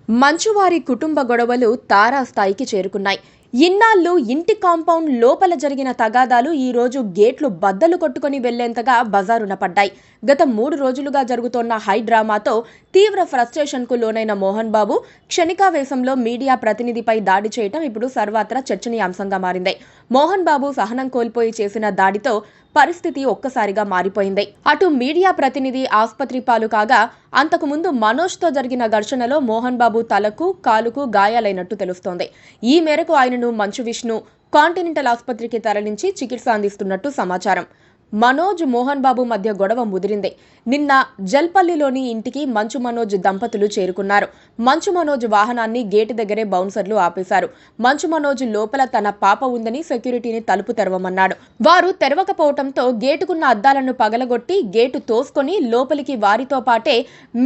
మంచువారి కుటుంబ గొడవలు తారాస్థాయికి చేరుకున్నాయి. ఇన్నాళ్లు ఇంటి కాంపౌండ్ లోపల జరిగిన తగాదాలు ఈ రోజు గేట్లు బద్దలు కొట్టుకుని వెళ్లేంతగా బజారున పడ్డాయి. గత 3 రోజులుగా జరుగుతోన్న హై డ్రామాతో తీవ్ర ఫ్రస్ట్రేషన్కు లోనైన మోహన్ బాబు క్షణికావేశంలో మీడియా ప్రతినిధిపై దాడి చేయడం ఇప్పుడు సర్వత్రా చర్చనీయాంశంగా మారింది. మోహన్ బాబు సహనం కోల్పోయి చేసిన దాడితో పరిస్థితి ఒక్కసారిగా మారిపోయింది. అటు మీడియా ప్రతినిధి ఆస్పత్రి పాలు కాగా, అంతకుముందు మనోజ్తో జరిగిన ఘర్షణలో మోహన్ బాబు తలకు, కాలుకు గాయాలైనట్టు తెలుస్తోంది. ఈ మేరకు ఆయనను మంచు విష్ణు కాంటినెంటల్ ఆస్పత్రికి తరలించి చికిత్స అందిస్తున్నట్టు సమాచారం. మనోజ్, మోహన్ బాబు మధ్య గొడవ ముదిరింది. నిన్న జల్పల్లిలోని ఇంటికి మంచు మనోజ్ దంపతులు చేరుకున్నారు. మంచు మనోజ్ వాహనాన్ని గేటు దగ్గరే బౌన్సర్లు ఆపేశారు. మంచు మనోజ్ లోపల తన పాప ఉందని సెక్యూరిటీని తలుపు తెరవమన్నాడు. వారు తెరవకపోవడంతో గేటుకున్న అద్దాలను పగలగొట్టి గేటు తోసుకొని లోపలికి వారితో పాటే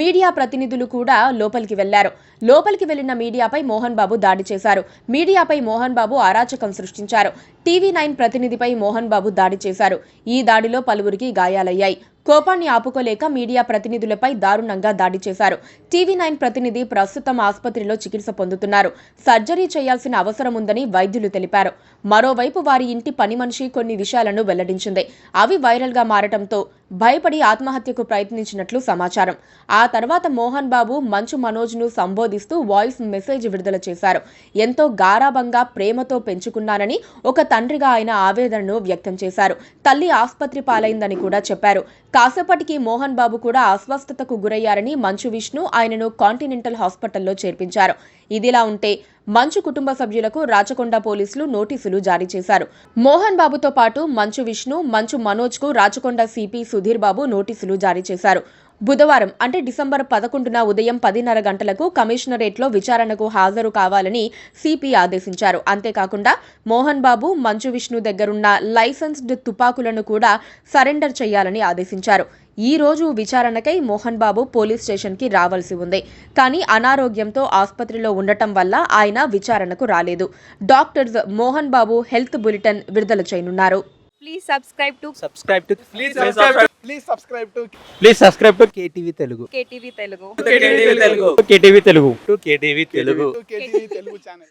మీడియా ప్రతినిధులు కూడా లోపలికి వెళ్లారు. లోపలికి వెళ్లిన మీడియాపై మోహన్ బాబు దాడి చేశారు. మీడియాపై మోహన్ బాబు అరాచకం సృష్టించారు. టీవీ9 ప్రతినిధిపై మోహన్ బాబు దాడి చేశారు. ఈ దాడిలో పలువురికి గాయాలయ్యాయి. కోపాన్ని ఆపుకోలేక మీడియా ప్రతినిధులపై దారుణంగా దాడి చేశారు. టీవీ9 ప్రతినిధి ప్రస్తుతం ఆసుపత్రిలో చికిత్స పొందుతున్నారు. సర్జరీ చేయాల్సిన అవసరం ఉందని వైద్యులు తెలిపారు. మరోవైపు వారి ఇంటి పని మనిషి కొన్ని విషయాలను వెల్లడించింది. అవి వైరల్గా మారటంతో భయపడి ఆత్మహత్యకు ప్రయత్నించినట్లు సమాచారం. ఆ తర్వాత మోహన్ బాబు మంచు మనోజ్ను సంబోధిస్తూ వాయిస్ మెసేజ్ విడుదల చేశారు. ఎంతో గారాబంగా, ప్రేమతో పెంచుకున్నానని ఒక తండ్రిగా ఆయన ఆవేదనను వ్యక్తం చేశారు. తల్లి ఆసుపత్రి పాలైందని కూడా చెప్పారు. కాసేపటికి మోహన్ బాబు కూడా అస్వస్థతకు గురయ్యారని మంచు విష్ణు ఆయనను కాంటినెంటల్ హాస్పిటల్లో చేర్పించారు. ఇదిలా ఉంటే మంచు కుటుంబ సభ్యులకు రాచకొండ పోలీసులు నోటీసులు జారీ చేశారు. మోహన్ బాబుతో పాటు మంచు విష్ణు, మంచు మనోజ్కు రాచకొండ సిపి సుధీర్ బాబు నోటీసులు జారీ చేశారు. బుధవారం అంటే డిసెంబర్ 11న ఉదయం 10:30 గంటలకు కమిషనరేట్లో విచారణకు హాజరు కావాలని సిపి ఆదేశించారు. అంతేకాకుండా మోహన్ బాబు, మంచు విష్ణు దగ్గరున్న లైసెన్స్డ్ తుపాకులను కూడా సరెండర్ చేయాలని ఆదేశించారు. ఈ రోజు విచారణకై మోహన్ బాబు పోలీస్ స్టేషన్కి రావాల్సి ఉంది. కానీ అనారోగ్యంతో ఆసుపత్రిలో ఉండటం వల్ల ఆయన విచారణకు రాలేదు. Doctors Mohan Babu health bulletin విడుదల చేయనున్నారు. Please subscribe to KTV Telugu. KTV Telugu. KTV Telugu. KTV Telugu channel.